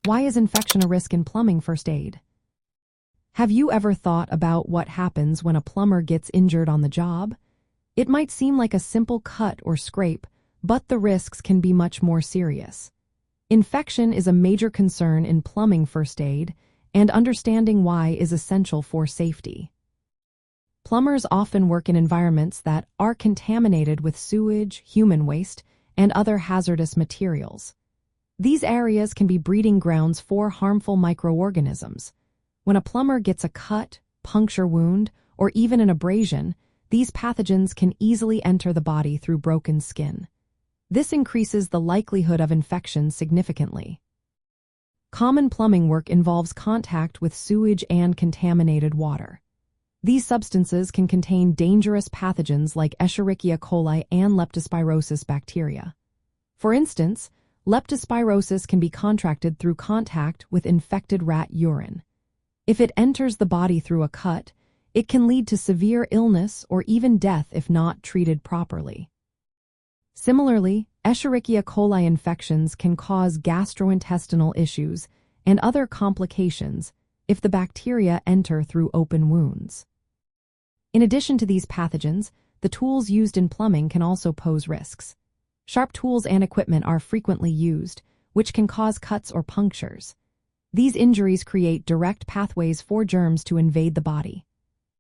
Why is infection a risk in plumbing first aid? Have you ever thought about what happens when a plumber gets injured on the job? It might seem like a simple cut or scrape, but the risks can be much more serious. Infection is a major concern in plumbing first aid, and understanding why is essential for safety. Plumbers often work in environments that are contaminated with sewage, human waste, and other hazardous materials. These areas can be breeding grounds for harmful microorganisms. When a plumber gets a cut, puncture wound, or even an abrasion, these pathogens can easily enter the body through broken skin. This increases the likelihood of infection significantly. Common plumbing work involves contact with sewage and contaminated water. These substances can contain dangerous pathogens like Escherichia coli and leptospirosis bacteria. For instance, leptospirosis can be contracted through contact with infected rat urine. If it enters the body through a cut, it can lead to severe illness or even death if not treated properly. Similarly, Escherichia coli infections can cause gastrointestinal issues and other complications if the bacteria enter through open wounds. In addition to these pathogens, the tools used in plumbing can also pose risks. Sharp tools and equipment are frequently used, which can cause cuts or punctures. These injuries create direct pathways for germs to invade the body.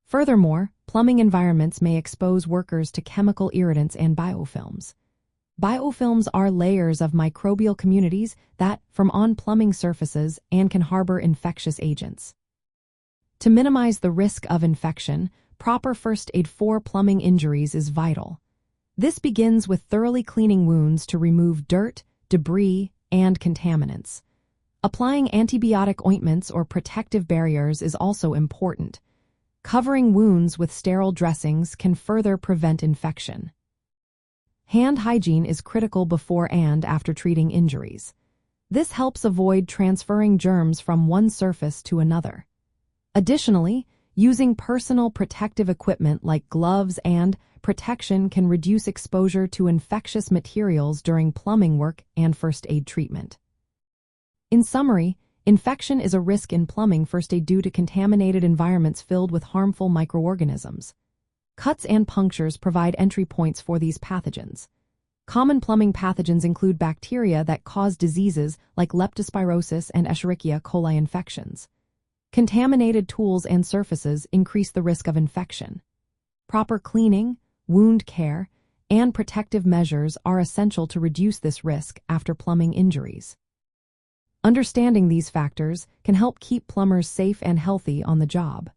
Furthermore, plumbing environments may expose workers to chemical irritants and biofilms. Biofilms are layers of microbial communities that form on plumbing surfaces and can harbor infectious agents. To minimize the risk of infection, proper first aid for plumbing injuries is vital. This begins with thoroughly cleaning wounds to remove dirt, debris, and contaminants. Applying antibiotic ointments or protective barriers is also important. Covering wounds with sterile dressings can further prevent infection. Hand hygiene is critical before and after treating injuries. This helps avoid transferring germs from one surface to another. Additionally, using personal protective equipment like gloves and protection can reduce exposure to infectious materials during plumbing work and first aid treatment. In summary, infection is a risk in plumbing first aid due to contaminated environments filled with harmful microorganisms. Cuts and punctures provide entry points for these pathogens. Common plumbing pathogens include bacteria that cause diseases like leptospirosis and Escherichia coli infections. Contaminated tools and surfaces increase the risk of infection. Proper cleaning, wound care, and protective measures are essential to reduce this risk after plumbing injuries. Understanding these factors can help keep plumbers safe and healthy on the job.